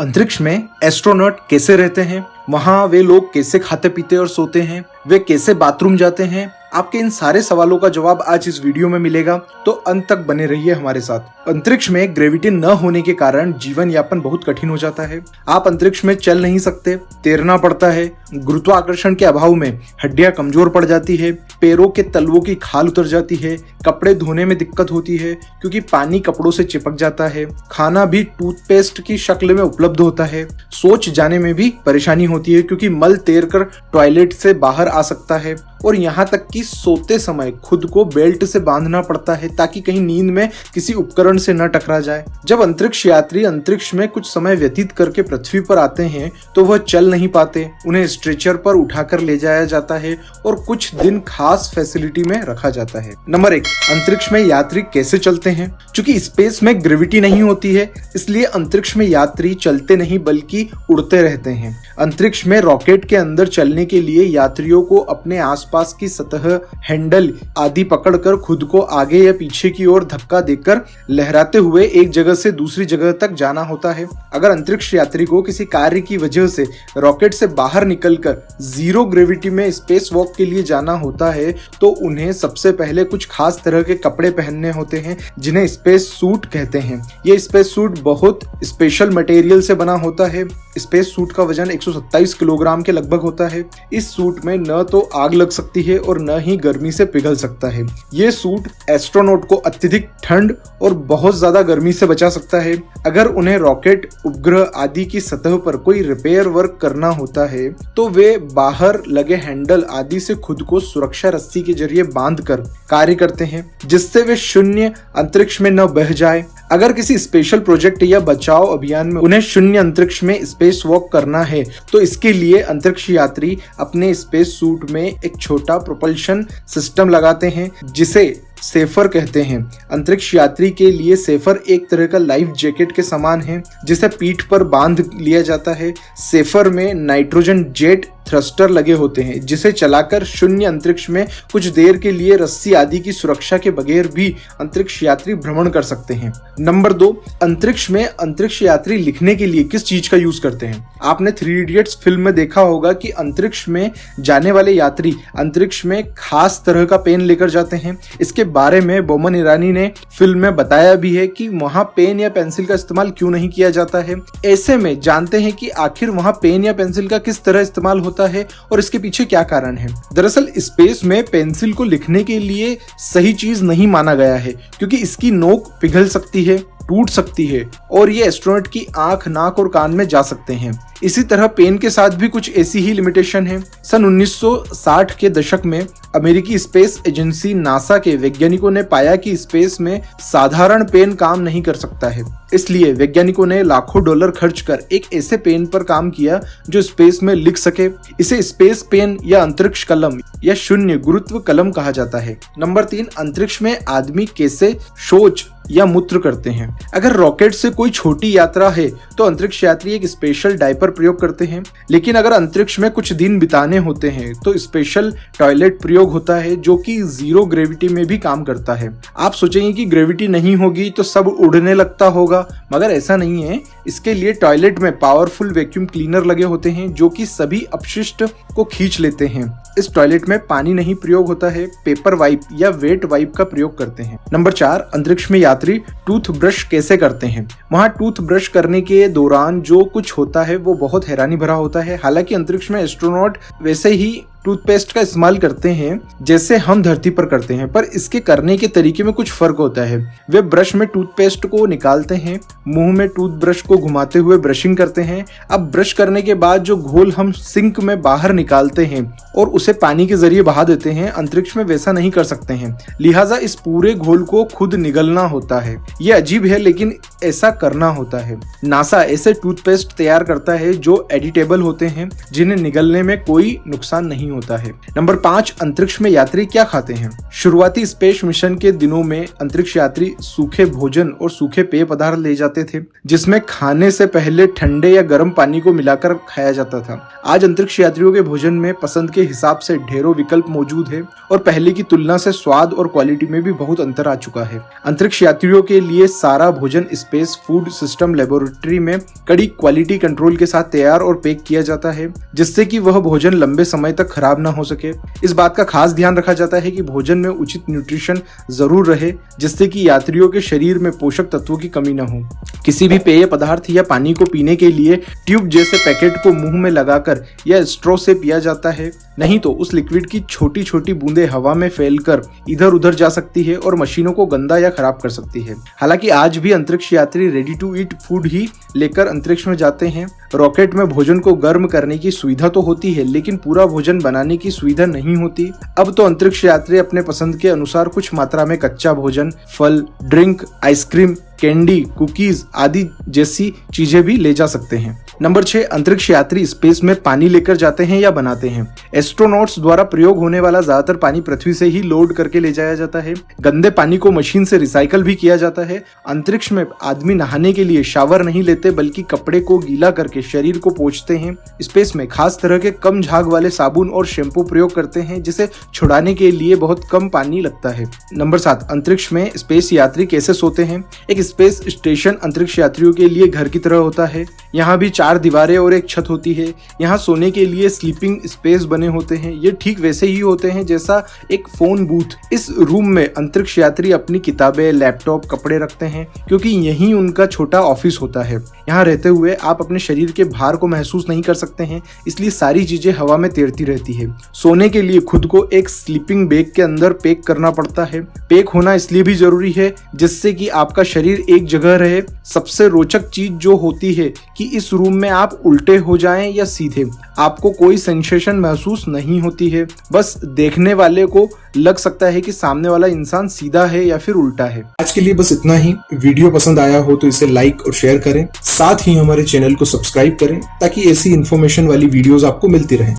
अंतरिक्ष में एस्ट्रोनॉट कैसे रहते हैं, वहाँ वे लोग कैसे खाते पीते और सोते हैं, वे कैसे बाथरूम जाते हैं, आपके इन सारे सवालों का जवाब आज इस वीडियो में मिलेगा, तो अंत तक बने रहिए हमारे साथ। अंतरिक्ष में ग्रेविटी न होने के कारण जीवन यापन बहुत कठिन हो जाता है। आप अंतरिक्ष में चल नहीं सकते, तैरना पड़ता है, गुरुत्वाकर्षण के अभाव में हड्डियां कमजोर पड़ जाती है, पैरों के तलवों की खाल उतर जाती है, कपड़े धोने में दिक्कत होती है क्योंकि पानी कपड़ों से चिपक जाता है, खाना भी टूथपेस्ट की शक्ल में उपलब्ध होता है, सोच जाने में भी परेशानी होती है क्योंकि मल तैरकर टॉयलेट से बाहर आ सकता है, और यहाँ तक कि सोते समय खुद को बेल्ट से बांधना पड़ता है ताकि कहीं नींद में किसी उपकरण से न टकरा जाए। जब अंतरिक्ष यात्री अंतरिक्ष में कुछ समय व्यतीत करके पृथ्वी पर आते हैं तो वह चल नहीं पाते, उन्हें स्ट्रेचर पर उठाकर ले जाया जाता है और कुछ दिन खास फैसिलिटी में रखा जाता है। नंबर 1, अंतरिक्ष में यात्री कैसे चलते हैं। चूंकि स्पेस में ग्रेविटी नहीं होती है, इसलिए अंतरिक्ष में यात्री चलते नहीं बल्कि उड़ते रहते हैं। अंतरिक्ष में रॉकेट के अंदर चलने के लिए यात्रियों को अपने आसपास की सतह, हैंडल आदि पकड़कर खुद को आगे या पीछे की ओर धक्का देकर लहराते हुए एक जगह से दूसरी जगह तक जाना होता है। अगर अंतरिक्ष यात्री को किसी कार्य की वजह से रॉकेट से बाहर निकलकर जीरो ग्रेविटी में स्पेस वॉक के लिए जाना होता है तो उन्हें सबसे पहले कुछ खास तरह के कपड़े पहनने होते हैं जिन्हें स्पेस सूट कहते हैं। ये स्पेस सूट बहुत स्पेशल मटेरियल से बना होता है। स्पेस सूट का वजन 127 किलोग्राम के लगभग होता है। इस सूट में न तो आग लग सकती है और न ही गर्मी से पिघल सकता है। ये सूट एस्ट्रोनॉट को अत्यधिक ठंड और बहुत ज्यादा गर्मी से बचा सकता है। अगर उन्हें रॉकेट, उपग्रह आदि की सतह पर कोई रिपेयर वर्क करना होता है तो वे बाहर लगे हैंडल आदि से खुद को सुरक्षा रस्सी के जरिए बांधकर कार्य करते हैं जिससे वे शून्य अंतरिक्ष में न बह जाए। अगर किसी स्पेशल प्रोजेक्ट या बचाव अभियान में उन्हें शून्य अंतरिक्ष में स्पेस वॉक करना है तो इसके लिए अंतरिक्ष यात्री अपने स्पेस सूट में एक छोटा प्रोपल्शन सिस्टम लगाते हैं जिसे सेफर कहते हैं। अंतरिक्ष यात्री के लिए सेफर एक तरह का लाइफ जैकेट के समान है जिसे पीठ पर बांध लिया जाता है। सेफर में नाइट्रोजन जेट थ्रस्टर लगे होते हैं जिसे चलाकर शून्य अंतरिक्ष में कुछ देर के लिए रस्सी आदि की सुरक्षा के बगैर भी अंतरिक्ष यात्री भ्रमण कर सकते हैं। नंबर 2, अंतरिक्ष में अंतरिक्ष यात्री लिखने के लिए किस चीज का यूज करते हैं। आपने 3 इडियट्स फिल्म में देखा होगा कि अंतरिक्ष में जाने वाले यात्री अंतरिक्ष में खास तरह का पेन लेकर जाते हैं। इसके बारे में बोमन ईरानी ने फिल्म में बताया भी है कि वहां पेन या पेंसिल का इस्तेमाल क्यों नहीं किया जाता है। ऐसे में जानते हैं कि आखिर वहां पेन या पेंसिल का किस तरह इस्तेमाल होता है और इसके पीछे क्या कारण है। दरअसल स्पेस में पेंसिल को लिखने के लिए सही चीज नहीं माना गया है क्योंकि इसकी नोक पिघल सकती है, टूट सकती है और ये एस्ट्रोनॉट की आंख, नाक और कान में जा सकते हैं। इसी तरह पेन के साथ भी कुछ ऐसी ही लिमिटेशन है। सन 1960 के दशक में अमेरिकी स्पेस एजेंसी नासा के वैज्ञानिकों ने पाया कि स्पेस में साधारण पेन काम नहीं कर सकता है। इसलिए वैज्ञानिकों ने लाखों डॉलर खर्च कर एक ऐसे पेन पर काम किया जो स्पेस में लिख सके। इसे स्पेस पेन या अंतरिक्ष कलम या शून्य गुरुत्व कलम कहा जाता है। नंबर 3, अंतरिक्ष में आदमी कैसे शौच या मूत्र करते हैं। अगर रॉकेट से कोई छोटी यात्रा है तो अंतरिक्ष यात्री एक स्पेशल डायपर प्रयोग करते हैं, लेकिन अगर अंतरिक्ष में कुछ दिन बिताने होते हैं तो स्पेशल टॉयलेट प्रयोग होता है जो कि जीरो ग्रेविटी में भी काम करता है। आप सोचेंगे कि ग्रेविटी नहीं होगी तो सब उड़ने लगता होगा, मगर ऐसा नहीं है। इसके लिए टॉयलेट में पावरफुल वैक्यूम क्लीनर लगे होते हैं जो कि सभी अपशिष्ट को खींच लेते हैं। इस टॉयलेट में पानी नहीं प्रयोग होता है, पेपर वाइप या वेट वाइप का प्रयोग करते हैं। नंबर 4, अंतरिक्ष में यात्री टूथ ब्रश कैसे करते हैं। वहां टूथ ब्रश करने के दौरान जो कुछ होता है वो बहुत हैरानी भरा होता है। हालांकि अंतरिक्ष में एस्ट्रोनॉट वैसे ही टूथपेस्ट का इस्तेमाल करते हैं जैसे हम धरती पर करते हैं, पर इसके करने के तरीके में कुछ फर्क होता है। वे ब्रश में टूथपेस्ट को निकालते हैं, मुंह में टूथब्रश को घुमाते हुए ब्रशिंग करते हैं। अब ब्रश करने के बाद जो घोल हम सिंक में बाहर निकालते हैं और उसे पानी के जरिए बहा देते हैं, अंतरिक्ष में वैसा नहीं कर सकते हैं। लिहाजा इस पूरे घोल को खुद निगलना होता है। ये अजीब है लेकिन ऐसा करना होता है। नासा ऐसे टूथपेस्ट तैयार करता है जो एडिटेबल होते हैं जिन्हें निगलने में कोई नुकसान नहीं होता है। नंबर 5, अंतरिक्ष में यात्री क्या खाते हैं? शुरुआती स्पेस मिशन के दिनों में अंतरिक्ष यात्री सूखे भोजन और सूखे पेय पदार्थ ले जाते थे, जिसमें खाने से पहले ठंडे या गर्म पानी को मिलाकर खाया जाता था। आज अंतरिक्ष यात्रियों के भोजन में पसंद के हिसाब से ढेरों विकल्प मौजूद है और पहले की तुलना से स्वाद और क्वालिटी में भी बहुत अंतर आ चुका है। अंतरिक्ष यात्रियों के लिए सारा भोजन स्पेस फूड सिस्टम लेबोरेटरी में कड़ी क्वालिटी कंट्रोल के साथ तैयार और पैक किया जाता है, जिससे कि वह भोजन लंबे समय तक खराब ना हो सके। इस बात का खास ध्यान रखा जाता है कि भोजन में उचित न्यूट्रिशन जरूर रहे, जिससे कि यात्रियों के शरीर में पोषक तत्वों की कमी न हो। किसी भी पेय पदार्थ या पानी को पीने के लिए ट्यूब जैसे पैकेट को मुंह में लगाकर या स्ट्रॉ से पिया जाता है, नहीं तो उस लिक्विड की छोटी छोटी बूंदें हवा में फैलकर इधर उधर जा सकती है और मशीनों को गंदा या खराब कर सकती है। हालांकि आज भी अंतरिक्ष यात्री रेडी टू ईट फूड ही लेकर अंतरिक्ष में जाते हैं। रॉकेट में भोजन को गर्म करने की सुविधा तो होती है, लेकिन पूरा भोजन बनाने की सुविधा नहीं होती। अब तो अंतरिक्ष यात्री अपने पसंद के अनुसार कुछ मात्रा में कच्चा भोजन, फल, ड्रिंक, आइसक्रीम, कैंडी, कुकीज आदि जैसी चीजें भी ले जा सकते हैं। नंबर 6, अंतरिक्ष यात्री स्पेस में पानी लेकर जाते हैं या बनाते हैं? एस्ट्रोनॉट्स द्वारा प्रयोग होने वाला ज्यादातर पानी पृथ्वी से ही लोड करके ले जाया जाता है। गंदे पानी को मशीन से रिसाइकल भी किया जाता है। अंतरिक्ष में आदमी नहाने के लिए शावर नहीं लेते, बल्कि कपड़े को गीला करके शरीर को पोंछते हैं। स्पेस में खास तरह के कम झाग वाले साबुन और शैम्पू प्रयोग करते हैं, जिसे छुड़ाने के लिए बहुत कम पानी लगता है। नंबर 7, अंतरिक्ष में स्पेस यात्री कैसे सोते हैं? एक स्पेस स्टेशन अंतरिक्ष यात्रियों के लिए घर की तरह होता है। यहाँ भी 4 दीवारें और एक छत होती है। यहाँ सोने के लिए स्लीपिंग स्पेस बने होते हैं। ये ठीक वैसे ही होते हैं जैसा एक फोन बूथ। इस रूम में अंतरिक्ष यात्री अपनी किताबें, लैपटॉप, कपड़े रखते हैं, क्योंकि यही उनका छोटा ऑफिस होता है। यहाँ रहते हुए आप अपने शरीर के भार को महसूस नहीं कर सकते हैं, इसलिए सारी चीजें हवा में तैरती रहती है। सोने के लिए खुद को एक स्लीपिंग बैग के अंदर पैक करना पड़ता है। पैक होना इसलिए भी जरूरी है जिससे कि आपका शरीर एक जगह रहे। सबसे रोचक चीज जो होती है कि इस रूम में आप उल्टे हो जाएं या सीधे, आपको कोई सेंसेशन महसूस नहीं होती है। बस देखने वाले को लग सकता है कि सामने वाला इंसान सीधा है या फिर उल्टा है। आज के लिए बस इतना ही। वीडियो पसंद आया हो तो इसे लाइक और शेयर करें, साथ ही हमारे चैनल को सब्सक्राइब करें ताकि ऐसी इन्फॉर्मेशन वाली वीडियोस आपको मिलती रहें।